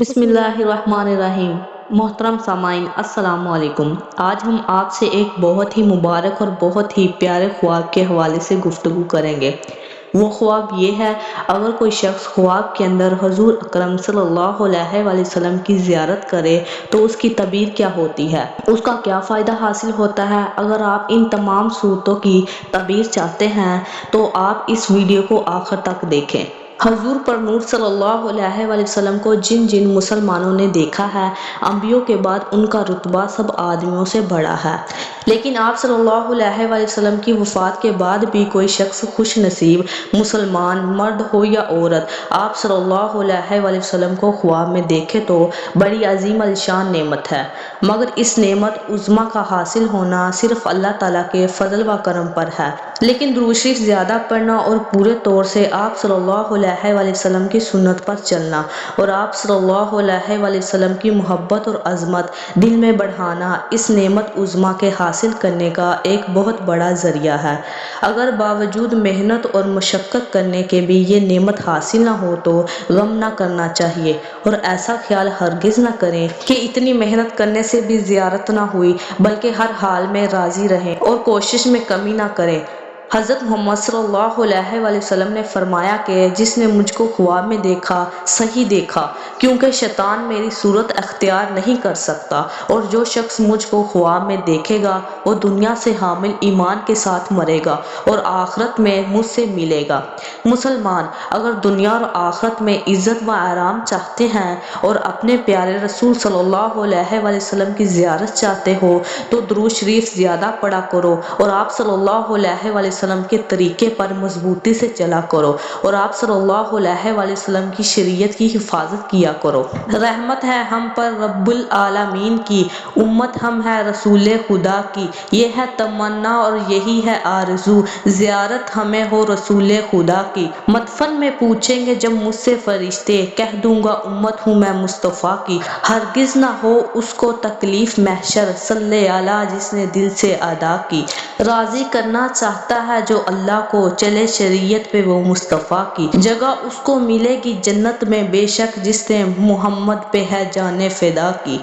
بسم اللہ الرحمن الرحیم۔ محترم سامعین السلام علیکم۔ آج ہم آپ سے ایک بہت ہی مبارک اور بہت ہی پیارے خواب کے حوالے سے گفتگو کریں گے۔ وہ خواب یہ ہے، اگر کوئی شخص خواب کے اندر حضور اکرم صلی اللہ علیہ وآلہ وسلم کی زیارت کرے تو اس کی تعبیر کیا ہوتی ہے، اس کا کیا فائدہ حاصل ہوتا ہے۔ اگر آپ ان تمام صورتوں کی تعبیر چاہتے ہیں تو آپ اس ویڈیو کو آخر تک دیکھیں۔ حضور پر نور صلی اللہ علیہ وآلہ وسلم کو جن مسلمانوں نے دیکھا ہے، انبیوں کے بعد ان کا رتبہ سب آدمیوں سے بڑا ہے، لیکن آپ صلی اللہ علیہ وآلہ وسلم کی وفات کے بعد بھی کوئی شخص خوش نصیب مسلمان مرد ہو یا عورت آپ صلی اللہ علیہ وآلہ وسلم کو خواب میں دیکھے تو بڑی عظیم الشان نعمت ہے، مگر اس نعمت عظمیٰ کا حاصل ہونا صرف اللہ تعالیٰ کے فضل و کرم پر ہے۔ لیکن درود شریف زیادہ پڑھنا اور پورے طور سے آپ صلی اللہ علیہ وآلہ وسلم کی سنت پر چلنا اور آپ صلی اللہ علیہ وآلہ وسلم کی محبت اور عظمت دل میں بڑھانا اس نعمت عظمیٰ کے حاصل کرنے کا ایک بہت بڑا ذریعہ ہے۔ اگر باوجود محنت اور مشقت کرنے کے بھی یہ نعمت حاصل نہ ہو تو غم نہ کرنا چاہیے، اور ایسا خیال ہرگز نہ کریں کہ اتنی محنت کرنے سے بھی زیارت نہ ہوئی، بلکہ ہر حال میں راضی رہیں اور کوشش میں کمی نہ کریں۔ حضرت محمد صلی اللہ علیہ وآلہ وسلم نے فرمایا کہ جس نے مجھ کو خواب میں دیکھا صحیح دیکھا، کیونکہ شیطان میری صورت اختیار نہیں کر سکتا، اور جو شخص مجھ کو خواب میں دیکھے گا وہ دنیا سے حامل ایمان کے ساتھ مرے گا اور آخرت میں مجھ سے ملے گا۔ مسلمان اگر دنیا اور آخرت میں عزت و آرام چاہتے ہیں اور اپنے پیارے رسول صلی اللہ علیہ وآلہ وسلم کی زیارت چاہتے ہو تو درود شریف زیادہ پڑھا کرو اور آپ صلی اللہ علیہ وآلہ وسلم کے طریقے پر مضبوطی سے چلا کرو اور آپ صلی اللہ علیہ وآلہ وسلم کی شریعت کی حفاظت کیا کرو۔ رحمت ہے ہم پر رب العالمین کی، امت ہم ہے رسول خدا کی، یہ ہے تمنا اور یہی ہے آرزو، زیارت ہمیں ہو رسول خدا کی۔ مدفن میں پوچھیں گے جب مجھ سے فرشتے، کہہ دوں گا امت ہوں میں مصطفیٰ کی، ہرگز نہ ہو اس کو تکلیف محشر، صلی اللہ جس نے دل سے ادا کی۔ راضی کرنا چاہتا ہے جو اللہ کو، چلے شریعت پہ وہ مصطفیٰ کی، جگہ اس کو ملے گی جنت میں بے شک جس نے محمد پہ ہے جانیں فدا کی۔